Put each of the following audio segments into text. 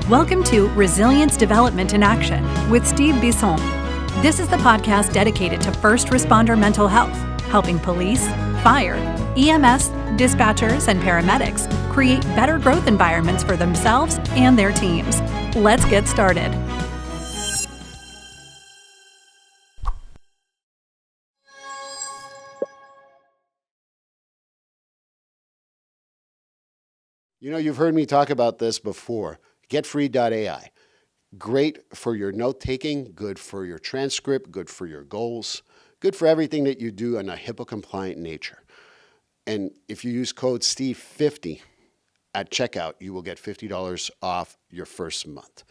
Welcome to Resilience Development in Action with Steve Bisson. This is the podcast dedicated to first responder mental health, helping police, fire, EMS, dispatchers, and paramedics create better growth environments for themselves and their teams. Let's get started. You know, you've heard me talk about this before. Getfree.ai. Great for your note-taking, good for your transcript, good for your goals, good for everything that you do in a HIPAA-compliant nature. And if you use code STEVE50 at checkout, you will get $50 off your first month.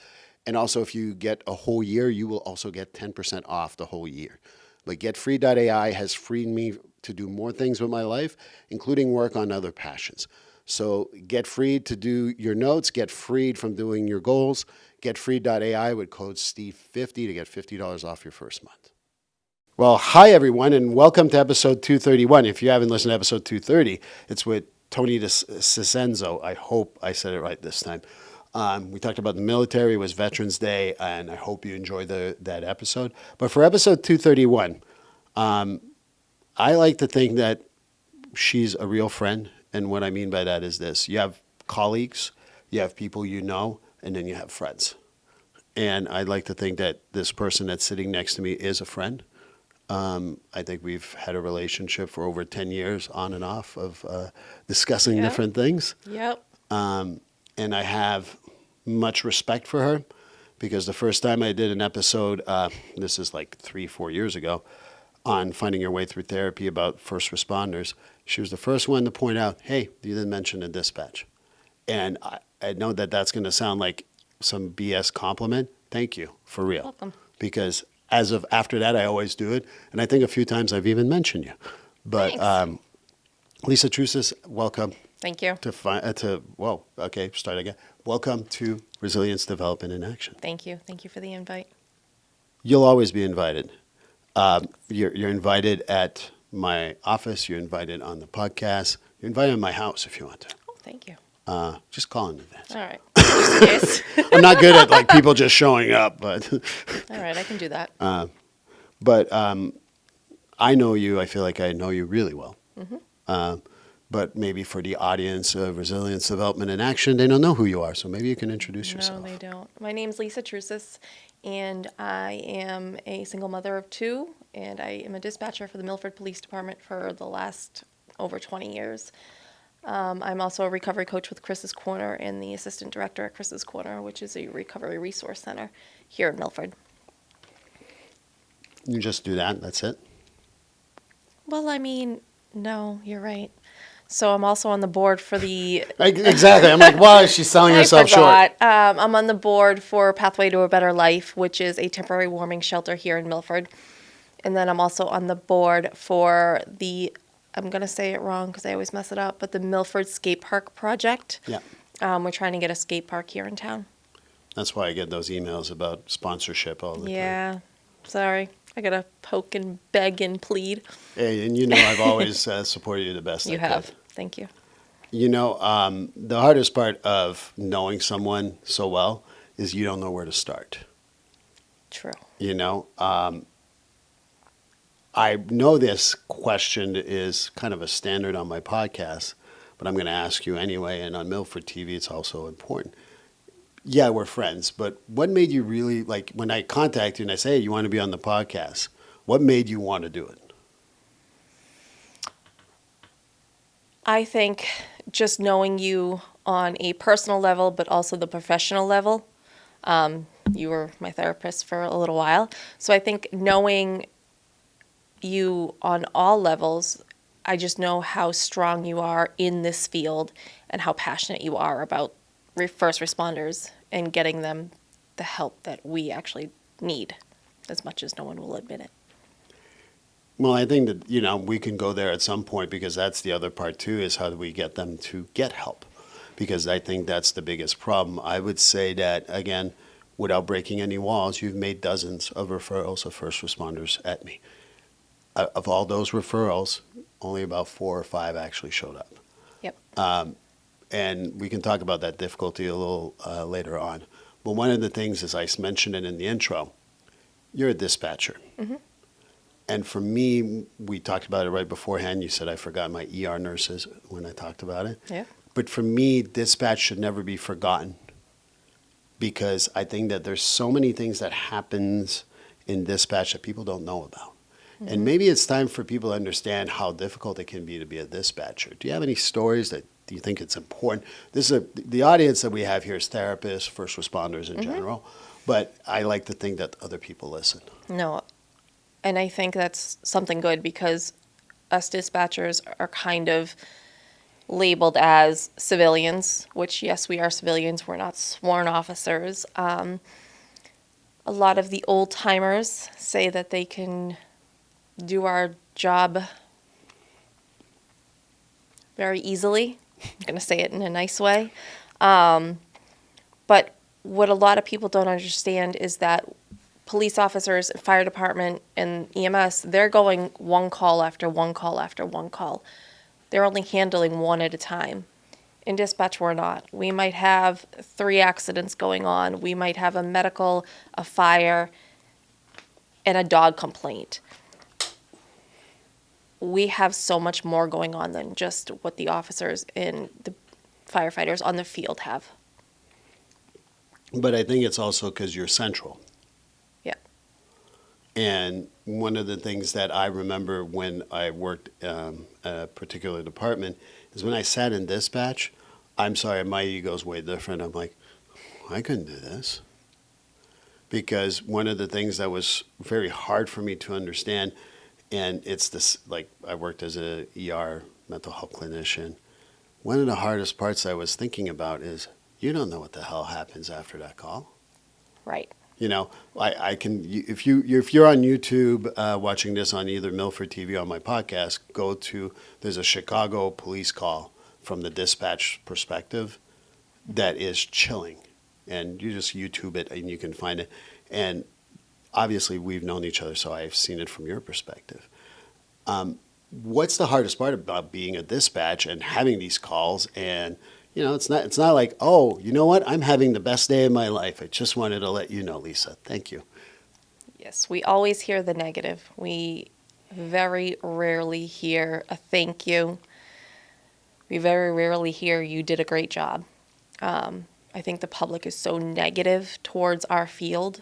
And also, if you get a whole year, you will also get 10% off the whole year. But Getfree.ai has freed me to do more things with my life, including work on other passions. So get freed to do your notes, get freed from doing your goals. Getfree.ai with code STEVE50 to get $50 off your first month. Well, hi everyone, and welcome to episode 231. If you haven't listened to episode 230, it's with Tony DiCenzo. I hope I said it right this time. We talked about the military, it was Veterans Day, and I hope you enjoyed that episode. But for episode 231, I like to think that she's a real friend. And what I mean by that is this. You have colleagues, you have people you know, and then you have friends. And I'd like to think that this person that's sitting next to me is a friend. I think we've had a relationship for over 10 years on and off of discussing different things. Yep. And I have much respect for her because the first time I did an episode, this is like 3-4 years ago, on finding your way through therapy about first responders, she was the first one to point out, hey, you didn't mention a dispatch. And I know that that's going to sound like some BS compliment. Thank you, for real. Welcome. Because as of after that, I always do it. And I think a few times I've even mentioned you. But Lisa Trusas, welcome. Thank you. Start again. Welcome to Resilience Development in Action. Thank you. Thank you for the invite. You'll always be invited. You're invited at my office. You're invited on the podcast. You're invited in my house if you want to. Oh, thank you. Just call in advance. All right. Yes. I'm not good at like people just showing up, but All right, I can do that. But I know you. I feel like I know you really well. Mm-hmm. But maybe for the audience of Resilience Development in Action, they don't know who you are. So maybe you can introduce yourself. No, they don't. My name's Lisa Trusas, and I am a single mother of 2, and I am a dispatcher for the Milford Police Department for the last over 20 years. I'm also a recovery coach with Chris's Corner and the assistant director at Chris's Corner, which is a recovery resource center here in Milford. You just do that. That's it. Well, I mean, no, you're right. So I'm also on the board for the... Exactly. I'm like, why is she selling herself short? I'm on the board for Pathway to a Better Life, which is a temporary warming shelter here in Milford. And then I'm also on the board for the, I'm going to say it wrong because I always mess it up, but the Milford Skate Park Project. Yeah. We're trying to get a skate park here in town. That's why I get those emails about sponsorship all the time. Yeah. Sorry. I got to poke and beg and plead. Hey, and you know I've always supported you the best You I have. could. Thank you. You know, the hardest part of knowing someone so well is you don't know where to start. True. You know, I know this question is kind of a standard on my podcast, but I'm going to ask you anyway, and on Milford TV it's also important. Yeah, we're friends, but what made you really, like, when I contact you and I say, hey, you want to be on the podcast, what made you want to do it? I think just knowing you on a personal level, but also the professional level. You were my therapist for a little while. So I think knowing you on all levels, I just know how strong you are in this field and how passionate you are about first responders and getting them the help that we actually need, as much as no one will admit it. Well, I think that, you know, we can go there at some point because that's the other part too, is how do we get them to get help? Because I think that's the biggest problem. I would say that, again, without breaking any walls, you've made dozens of referrals of first responders at me. Of all those referrals, only about 4 or 5 actually showed up. Yep. And we can talk about that difficulty a little later on. But one of the things, as I mentioned it in the intro, you're a dispatcher. And for me, we talked about it right beforehand. You said I forgot my ER nurses when I talked about it. Yeah. But for me, dispatch should never be forgotten, because I think that there's so many things that happens in dispatch that people don't know about. And maybe it's time for people to understand how difficult it can be to be a dispatcher. Do you have any stories that do you think it's important? The audience that we have here is therapists, first responders in general, but I like to think that other people listen. No, and I think that's something good, because us dispatchers are kind of labeled as civilians, which, yes, we are civilians. We're not sworn officers. A lot of the old timers say that they can do our job very easily. I'm going to say it in a nice way. But what a lot of people don't understand is that police officers, fire department, and EMS, they're going one call after one call after one call. They're only handling one at a time. In dispatch, we're not. We might have 3 accidents going on. We might have a medical, a fire, and a dog complaint. We have so much more going on than just what the officers and the firefighters on the field have. But I think it's also because you're central. Yeah. And one of the things that I remember when I worked a particular department is when I sat in dispatch, I'm sorry, my ego's way different. I'm like, I couldn't do this. Because one of the things that was very hard for me to understand, and it's this, like, I worked as a ER mental health clinician. One of the hardest parts I was thinking about is you don't know what the hell happens after that call. Right. You know, I can, if you're on YouTube watching this on either Milford TV or on my podcast, there's a Chicago police call from the dispatch perspective that is chilling. And you just YouTube it and you can find it. And obviously we've known each other, so I've seen it from your perspective. What's the hardest part about being a dispatch and having these calls? And you know, it's not like, oh, you know what? I'm having the best day of my life. I just wanted to let you know, Lisa. Thank you. Yes, we always hear the negative. We very rarely hear a thank you. We very rarely hear you did a great job. I think the public is so negative towards our field,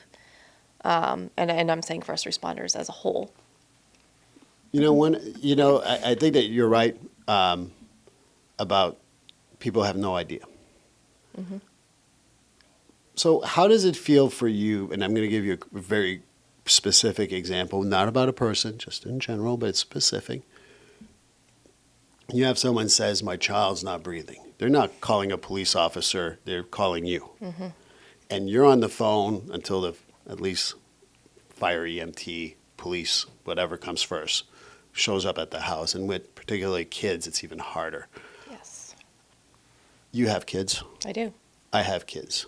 and I'm saying first responders as a whole. I think that you're right about people have no idea. Mm-hmm. So how does it feel for you? And I'm going to give you a very specific example, not about a person, just in general, but it's specific. You have someone says, my child's not breathing. They're not calling a police officer, they're calling you. Mm-hmm. And you're on the phone until at least fire, EMT, police, whatever comes first, shows up at the house. And with particularly kids, it's even harder. Yes. You have kids. I do. I have kids.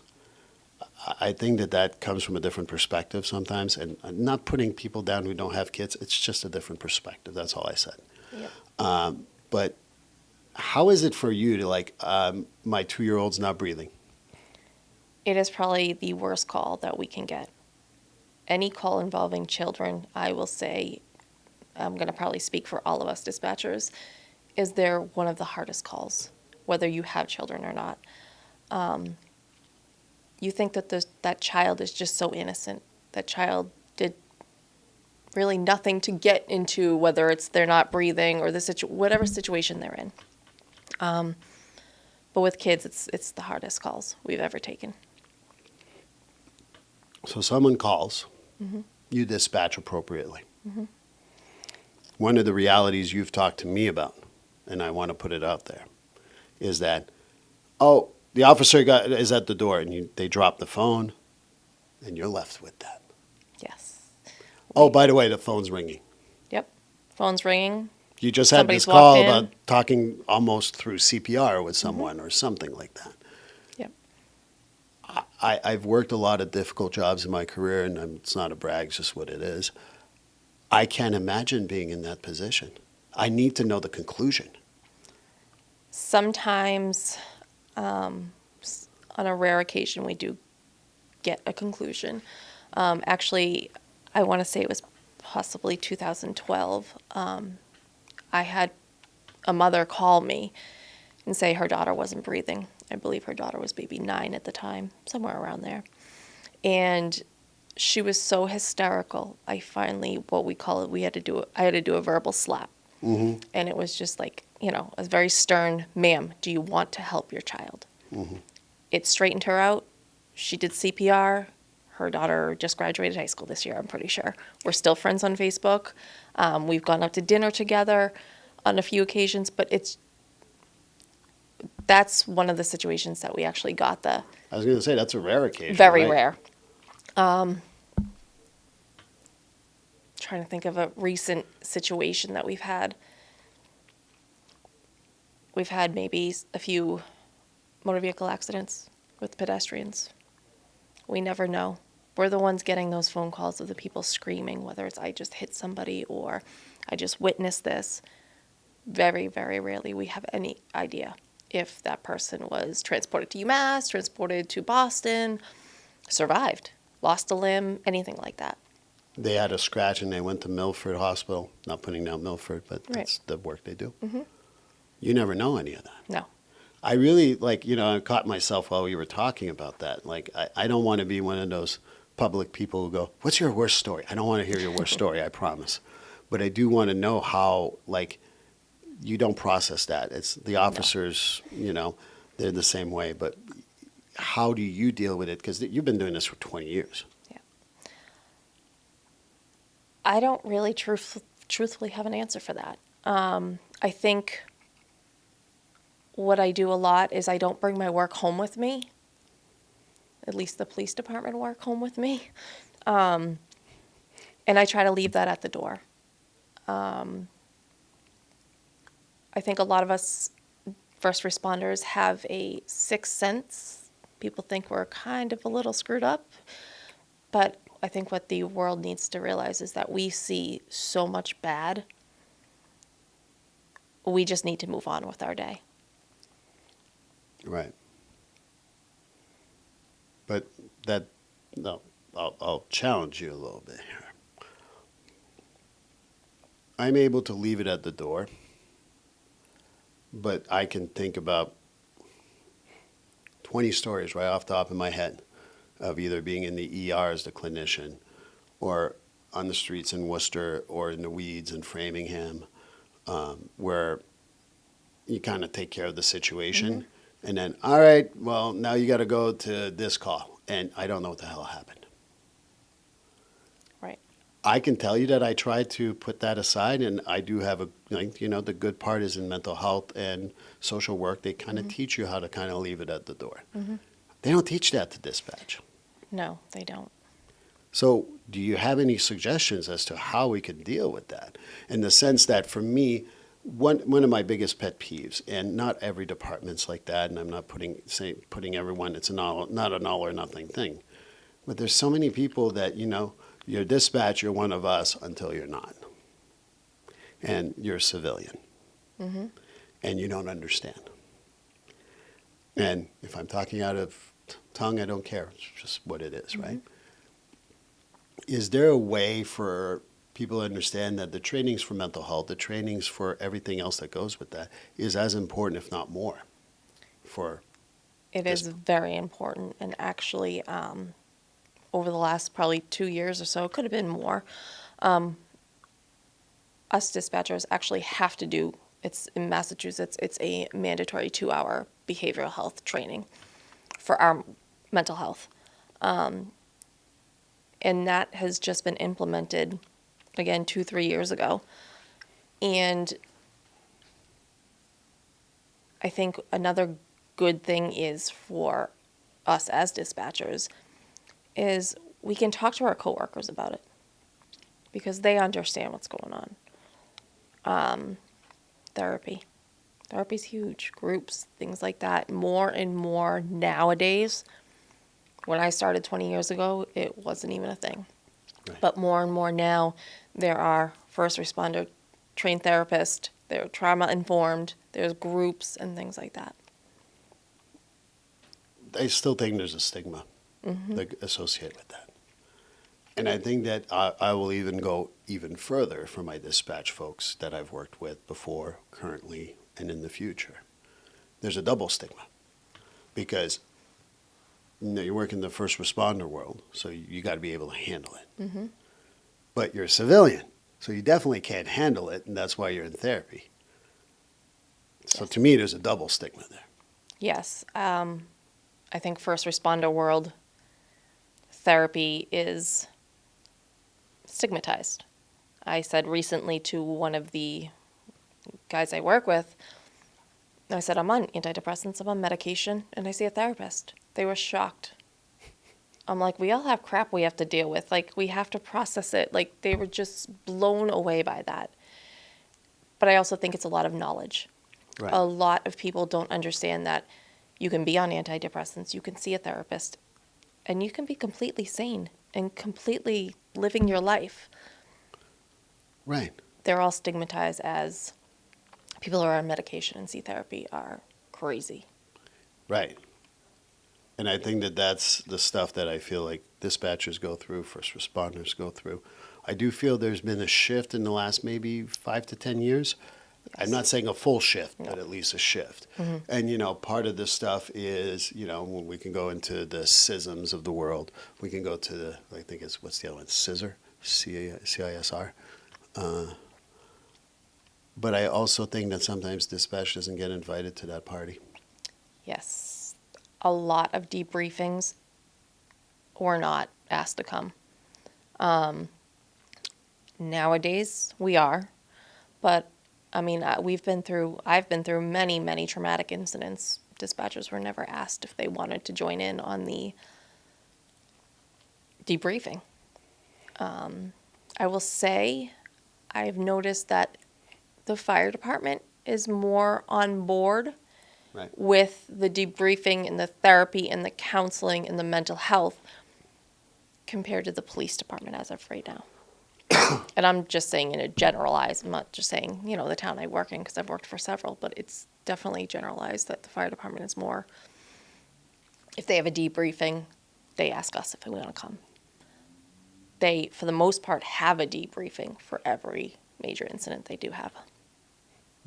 I think that comes from a different perspective sometimes. And I'm not putting people down who don't have kids. It's just a different perspective. That's all I said. Yep. But how is it for you to my 2-year-old's not breathing? It is probably the worst call that we can get. Any call involving children, I will say, I'm going to probably speak for all of us dispatchers, is they're one of the hardest calls, whether you have children or not. You think that that child is just so innocent. That child did really nothing to get into whether it's they're not breathing or whatever situation they're in. But with kids, it's the hardest calls we've ever taken. So someone calls, Mm-hmm. you dispatch appropriately. Mm-hmm. One of the realities you've talked to me about, and I want to put it out there, is that, the officer is at the door, and they drop the phone, and you're left with that. Yes. Oh, by the way, the phone's ringing. Yep. Phone's ringing. You just had Somebody's this call walked in. about talking almost through CPR with someone or something like that. Yep. I've worked a lot of difficult jobs in my career, and it's not a brag, it's just what it is. I can't imagine being in that position. I need to know the conclusion. Sometimes, on a rare occasion, we do get a conclusion. Actually, I want to say it was possibly 2012. I had a mother call me and say her daughter wasn't breathing. I believe her daughter was maybe 9 at the time, somewhere around there. And she was so hysterical. I finally, what we call it, I had to do a verbal slap. Mm-hmm. And it was just like, a very stern, ma'am, do you want to help your child? Mm-hmm. It straightened her out. She did CPR. Her daughter just graduated high school this year, I'm pretty sure. We're still friends on Facebook. We've gone out to dinner together on a few occasions, but that's one of the situations that we actually got I was going to say, that's a rare occasion, very right? rare. Trying to think of a recent situation that we've had. We've had maybe a few motor vehicle accidents with pedestrians. We never know. We're the ones getting those phone calls of the people screaming, whether it's I just hit somebody or I just witnessed this. Very, very rarely we have any idea if that person was transported to UMass, transported to Boston, survived, lost a limb, anything like that. They had a scratch and they went to Milford Hospital. Not putting down Milford, but that's the work they do. Mm-hmm. You never know any of that. No. I really, I caught myself while we were talking about that. I don't want to be one of those public people who go, what's your worst story? I don't want to hear your worst story, I promise. But I do want to know how, you don't process that. It's the officers, they're the same way. But how do you deal with it? Because you've been doing this for 20 years. Yeah. I don't really truthfully have an answer for that. I think what I do a lot is I don't bring my work home with me. At least the police department work home with me. And I try to leave that at the door. I think a lot of us first responders have a sixth sense. People think we're kind of a little screwed up. But I think what the world needs to realize is that we see so much bad. We just need to move on with our day. Right. But I'll challenge you a little bit here. I'm able to leave it at the door, but I can think about 20 stories right off the top of my head of either being in the ER as the clinician or on the streets in Worcester or in the weeds in Framingham, where you kind of take care of the situation. Mm-hmm. And then, all right, well, now you got to go to this call. And I don't know what the hell happened. Right. I can tell you that I try to put that aside. And I do have the good part is in mental health and social work. They kind of teach you how to kind of leave it at the door. Mm-hmm. They don't teach that to dispatch. No, they don't. So do you have any suggestions as to how we can deal with that? In the sense that for me, one of my biggest pet peeves, and not every department's like that, and I'm not putting everyone, it's not an all or nothing thing. But there's so many people that, you're dispatch, you're one of us until you're not. And you're a civilian. Mm-hmm. And you don't understand. And if I'm talking out of tongue, I don't care. It's just what it is, right? Is there a way for people understand that the trainings for mental health, the trainings for everything else that goes with that is as important, if not more, for It is very important. And actually, over the last probably 2 years or so, it could have been more, us dispatchers actually have to do, it's in Massachusetts, it's a mandatory 2-hour behavioral health training for our mental health. And that has just been implemented again 2-3 years ago. And I think another good thing is for us as dispatchers is we can talk to our coworkers about it because they understand what's going on. Therapy's huge. Groups, things like that. More and more nowadays. When I started 20 years ago, it wasn't even a thing. Right. But more and more now, there are first responder trained therapists, they're trauma informed, there's groups and things like that. I still think there's a stigma. that associate with that. And I think that I will even go even further for my dispatch folks that I've worked with before, currently, and in the future. There's a double stigma because you work in the first responder world, so you got to be able to handle it. But you're a civilian, so you definitely can't handle it, and that's why you're in therapy. So to me, there's a double stigma there. Yes. I think first responder world therapy is stigmatized. I said recently to one of the guys I work with, I said, I'm on antidepressants, I'm on medication, and I see a therapist. They were shocked. I'm like, we all have crap we have to deal with. Like, we have to process it. Like, they were just blown away by that. But I also think it's a lot of knowledge. Right. A lot of people don't understand that you can be on antidepressants, you can see a therapist, and you can be completely sane and completely living your life. Right. They're all stigmatized as people who are on medication and see therapy are crazy. Right. And I think that that's the stuff that I feel like dispatchers go through, first responders go through. I do feel there's been a shift in the last maybe 5 to 10 years. Yes. I'm not saying a full shift, No. but at least a shift. And, part of this stuff is, when we can go into the schisms of the world, we can go to the, I think it's, what's the other one? CISR, CISR. But I also think that sometimes dispatch doesn't get invited to that party. Yes. A lot of debriefings were not asked to come. Nowadays, we are. But, I mean, I've been through many, many traumatic incidents. Dispatchers were never asked if they wanted to join in on the debriefing. I will say I've noticed that the fire department is more on board Right. with the debriefing and the therapy and the counseling and the mental health compared to the police department as of right now. And I'm just saying in a generalized, I'm not just saying, the town I work in, because I've worked for several, but it's definitely generalized that the fire department is more, if they have a debriefing, they ask us if we want to come. They, for the most part, have a debriefing for every major incident they do have.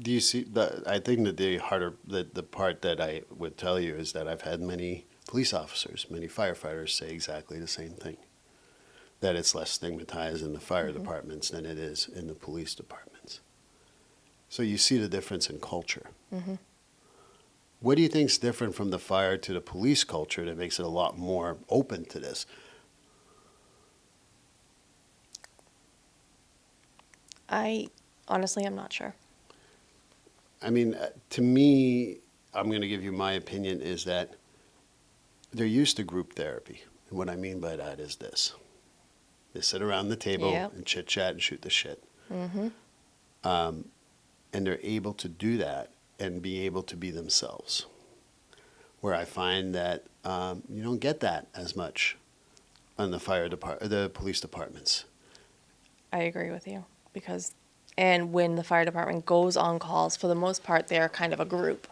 Do you see I think that the part that I would tell you is that I've had many police officers, many firefighters say exactly the same thing. That it's less stigmatized in the fire departments than it is in the police departments. So you see the difference in culture. What do you think is different from the fire to the police culture that makes it a lot more open to this? Honestly, I'm not sure. I mean, to me, I'm going to give you my opinion, is that they're used to group therapy. And what I mean by that is this. They sit around the table and chit-chat and shoot the shit. And they're able to do that and be able to be themselves. Where I find that you don't get that as much on the police departments. I agree with you and when the fire department goes on calls, for the most part, they're kind of a group.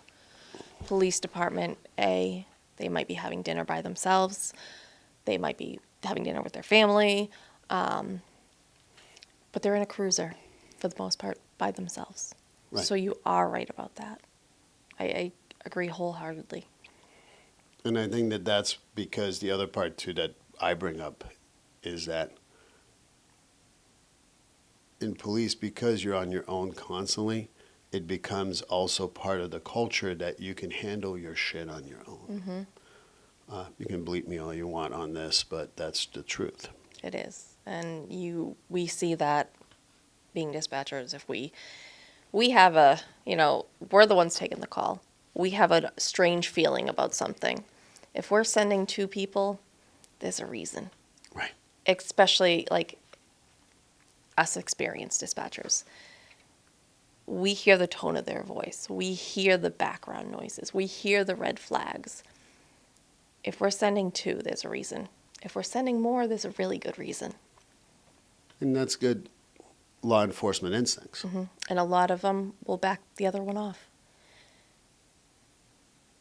Police department, they might be having dinner by themselves. They might be having dinner with their family. But they're in a cruiser, for the most part, by themselves. Right. So you are right about that. I agree wholeheartedly. And I think that that's because the other part, too, that I bring up is that in police, because you're on your own constantly, it becomes also part of the culture that you can handle your shit on your own. You can bleep me all you want on this, but that's the truth. It is. And we see that being dispatchers, if we have we're the ones taking the call. We have a strange feeling about something. If we're sending 2 people, there's a reason. Right. Especially like us experienced dispatchers. We hear the tone of their voice. We hear the background noises. We hear the red flags. If we're sending 2, there's a reason. If we're sending more, there's a really good reason. And that's good law enforcement instincts. And a lot of them will back the other one off.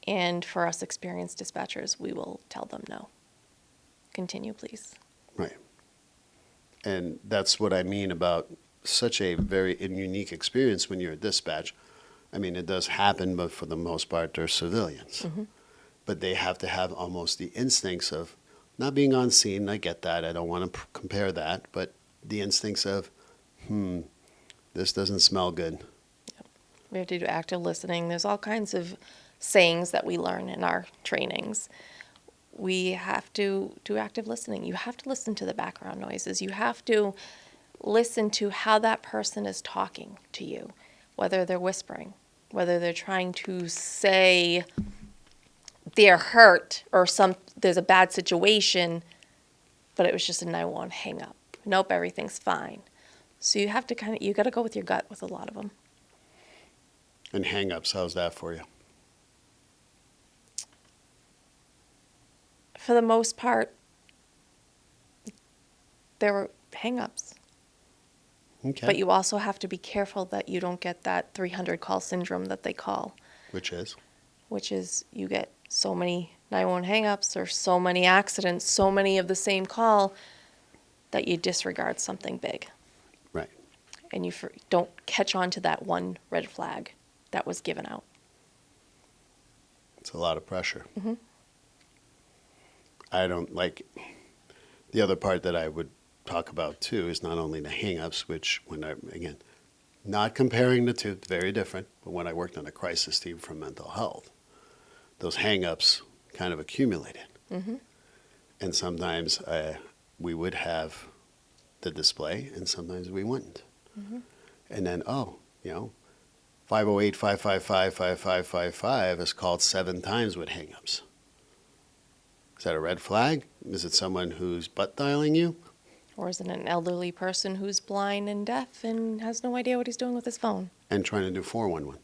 And for us experienced dispatchers, we will tell them no. Continue, please. Right. And that's what I mean about such a very unique experience when you're at dispatch. I mean, it does happen, but for the most part, they're civilians. Mm-hmm. But they have to have almost the instincts of not being on scene. I get that. I don't want to compare that. But the instincts of, this doesn't smell good. We have to do active listening. There's all kinds of sayings that we learn in our trainings. We have to do active listening. You have to listen to the background noises. You have to listen to how that person is talking to you, whether they're whispering, whether they're trying to say they're hurt or there's a bad situation, but it was just a 911 hang up. Nope, everything's fine. So you have to you got to go with your gut with a lot of them. And hang-ups, how's that for you? For the most part, there were hang-ups. Okay. But you also have to be careful that you don't get that 300 call syndrome that they call. Which is? Which is you get so many 911 hang-ups or so many accidents, so many of the same call that you disregard something big. Right. And you don't catch on to that one red flag that was given out. It's a lot of pressure. Mm-hmm. I don't like the other part that I would talk about too is not only the hang-ups, which again, not comparing the two, very different, but when I worked on a crisis team for mental health, those hang-ups kind of accumulated. Mm-hmm. And sometimes we would have the display and sometimes we wouldn't. Mm-hmm. And then, 508-555-5555 is called 7 times with hang-ups. Is that a red flag? Is it someone who's butt dialing you? Or is it an elderly person who's blind and deaf and has no idea what he's doing with his phone? And trying to do 411.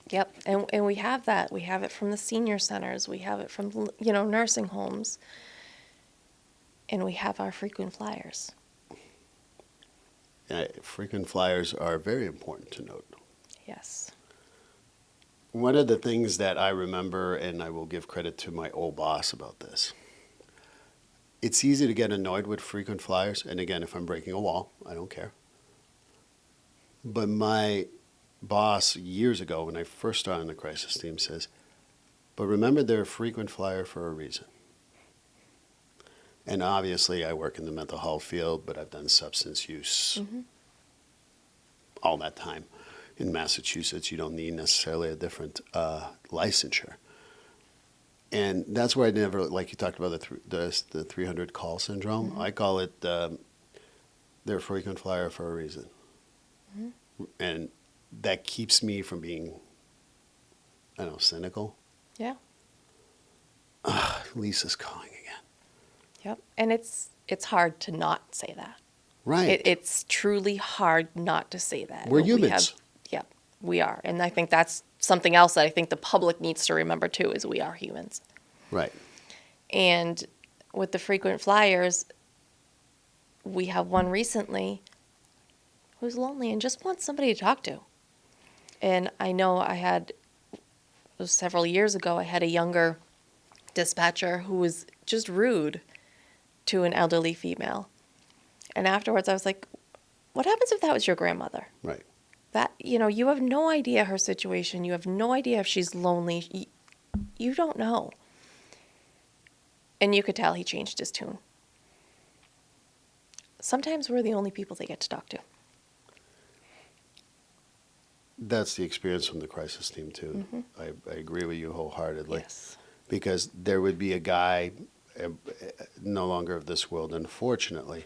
Yep, and we have that. We have it from the senior centers. We have it from, nursing homes. And we have our frequent flyers. Frequent flyers are very important to note. Yes. One of the things that I remember, and I will give credit to my old boss about this, it's easy to get annoyed with frequent flyers. And again, if I'm breaking a wall, I don't care. But my boss years ago, when I first started on the crisis team, says, but remember they're a frequent flyer for a reason. And obviously I work in the mental health field, but I've done substance use all that time. In Massachusetts, you don't need necessarily a different licensure. And that's where I never, like you talked about the 300 call syndrome, I call it they're a frequent flyer for a reason. And that keeps me from being, cynical. Yeah. Lisa's calling again. Yep. And it's hard to not say that. Right. It's truly hard not to say that. We're humans. Yep, we are. And I think that's something else that I think the public needs to remember too, is we are humans. Right. And with the frequent flyers, we have one recently who's lonely and just wants somebody to talk to. And I know it was several years ago, I had a younger dispatcher who was just rude to an elderly female. And afterwards I was like, what happens if that was your grandmother? Right. That, you have no idea her situation. You have no idea if she's lonely. You don't know. And you could tell he changed his tune. Sometimes we're the only people they get to talk to. That's the experience from the crisis team, too. I agree with you wholeheartedly. Yes. Because there would be a guy, no longer of this world, unfortunately,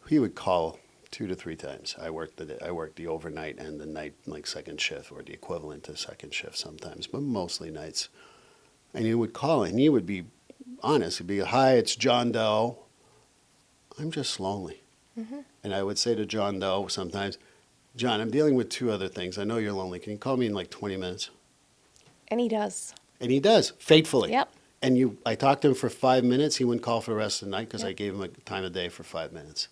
he would call 2 to 3 times. I worked the overnight and the night, like second shift, or the equivalent to second shift sometimes, but mostly nights. And he would call, and he would be honest. He'd be, hi, it's John Doe. I'm just lonely. And I would say to John Doe sometimes, John, I'm dealing with 2 other things. I know you're lonely. Can you call me in like 20 minutes? And he does. And he does, faithfully. Yep. And I talked to him for 5 minutes. He wouldn't call for the rest of the night because I gave him a time of day for 5 minutes.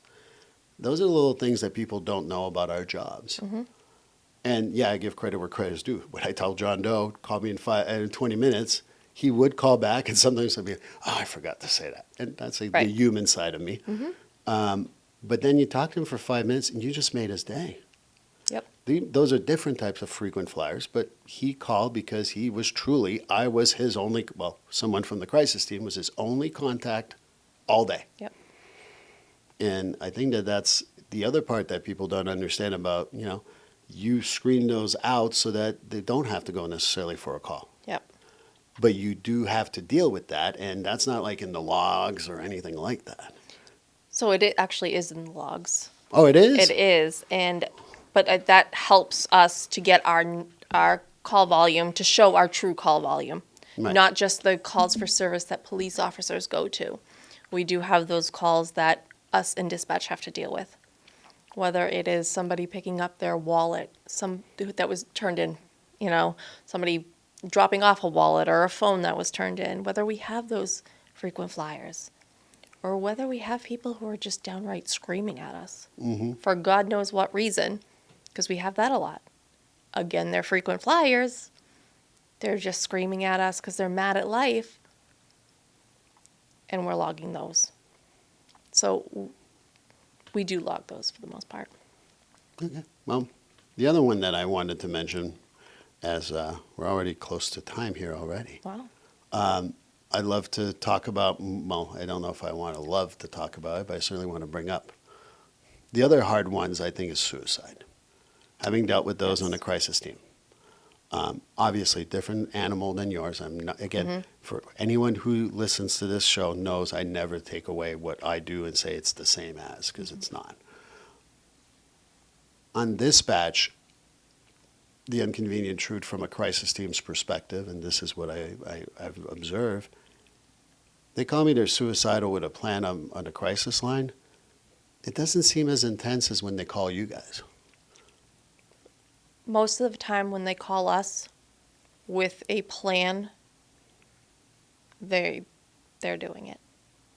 Those are the little things that people don't know about our jobs. And yeah, I give credit where credit's due. When I tell John Doe, call me in 20 minutes, he would call back, and sometimes I'd be, oh, I forgot to say that. And that's like the Right. human side of me. But then you talk to him for 5 minutes, and you just made his day. Yep. Those are different types of frequent flyers, but he called because he was truly, I was his only, well, someone from the crisis team was his only contact all day. Yep. And I think that that's the other part that people don't understand about, you screen those out so that they don't have to go necessarily for a call. Yep. But you do have to deal with that, and that's not like in the logs or anything like that. So it actually is in the logs. Oh, it is? It is, but that helps us to get our call volume, to show our true call volume, Right. not just the calls for service that police officers go to. We do have those calls that us in dispatch have to deal with, whether it is somebody picking up their wallet, that was turned in, somebody dropping off a wallet or a phone that was turned in, whether we have those frequent flyers, or whether we have people who are just downright screaming at us for God knows what reason, because we have that a lot. Again, they're frequent flyers. They're just screaming at us because they're mad at life, and we're logging those. So we do log those for the most part. Okay. Well, the other one that I wanted to mention, as we're already close to time here already, Wow. I'd love to talk about, well, I don't know if I want to love to talk about it, but I certainly want to bring up. The other hard ones, I think, is suicide. Having dealt with those on the crisis team. Obviously, different animal than yours. I'm not, again, for anyone who listens to this show knows I never take away what I do and say it's the same as, because it's not. On dispatch, the inconvenient truth from a crisis team's perspective, and this is what I've observed, they call me they're suicidal with a plan on a crisis line. It doesn't seem as intense as when they call you guys. Most of the time when they call us with a plan, they're doing it.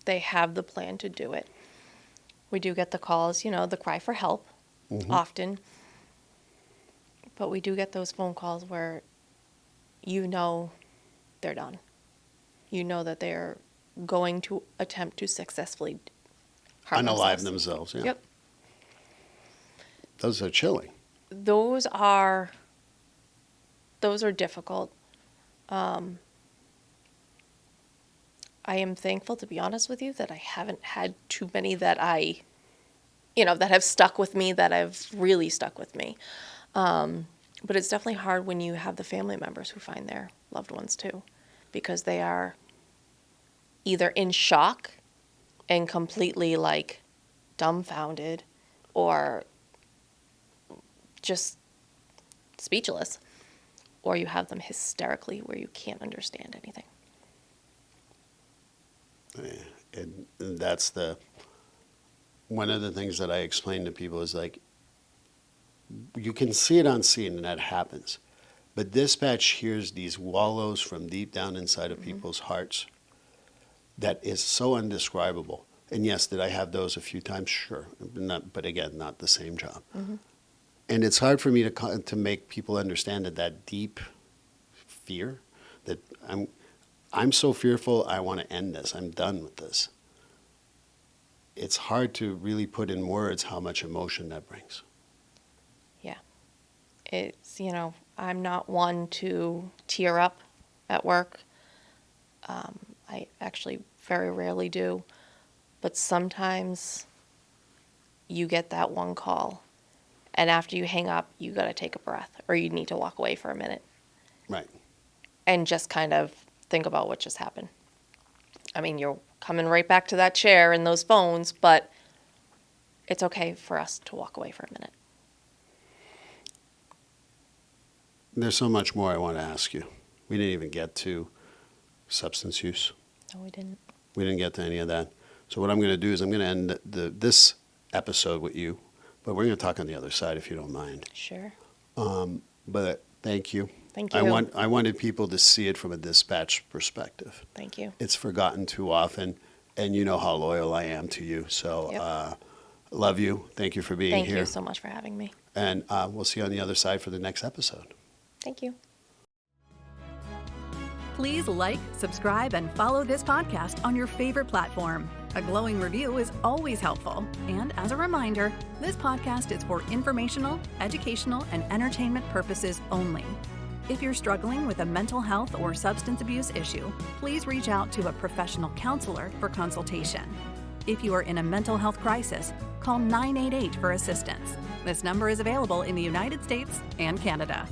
They have the plan to do it. We do get the calls, the cry for help often. But we do get those phone calls where they're done. You know that they're going to attempt to successfully harm Unalive themselves, yeah. Yep. Those are chilling. Those are difficult. I am thankful, to be honest with you, that I haven't had too many that that have stuck with me, that have really stuck with me. But it's definitely hard when you have the family members who find their loved ones too, because they are either in shock and completely dumbfounded, or just speechless, or you have them hysterically where you can't understand anything. And that's one of the things that I explain to people is you can see it on scene, and that happens. But dispatch hears these wallows from deep down inside of people's hearts that is so indescribable. And yes, did I have those a few times? Sure. But again, not the same job. And it's hard for me to make people understand that deep fear, that I'm so fearful, I want to end this. I'm done with this. It's hard to really put in words how much emotion that brings. Yeah. It's, I'm not one to tear up at work. I actually very rarely do. But sometimes you get that one call, and after you hang up, you got to take a breath, or you need to walk away for a minute. Right. And just kind of think about what just happened. I mean, you're coming right back to that chair and those phones, but it's okay for us to walk away for a minute. There's so much more I want to ask you. We didn't even get to substance use. No, we didn't. We didn't get to any of that. So what I'm going to do is I'm going to end this episode with you, but we're going to talk on the other side if you don't mind. Sure. But thank you. Thank you. I wanted people to see it from a dispatch perspective. Thank you. It's forgotten too often, and you know how loyal I am to you. So Yep. love you. Thank you for being Thank here. you so much for having me. And we'll see you on the other side for the next episode. Thank you. Please like, subscribe, and follow this podcast on your favorite platform. A glowing review is always helpful. And as a reminder, this podcast is for informational, educational, and entertainment purposes only. If you're struggling with a mental health or substance abuse issue, please reach out to a professional counselor for consultation. If you are in a mental health crisis, call 988 for assistance. This number is available in the United States and Canada.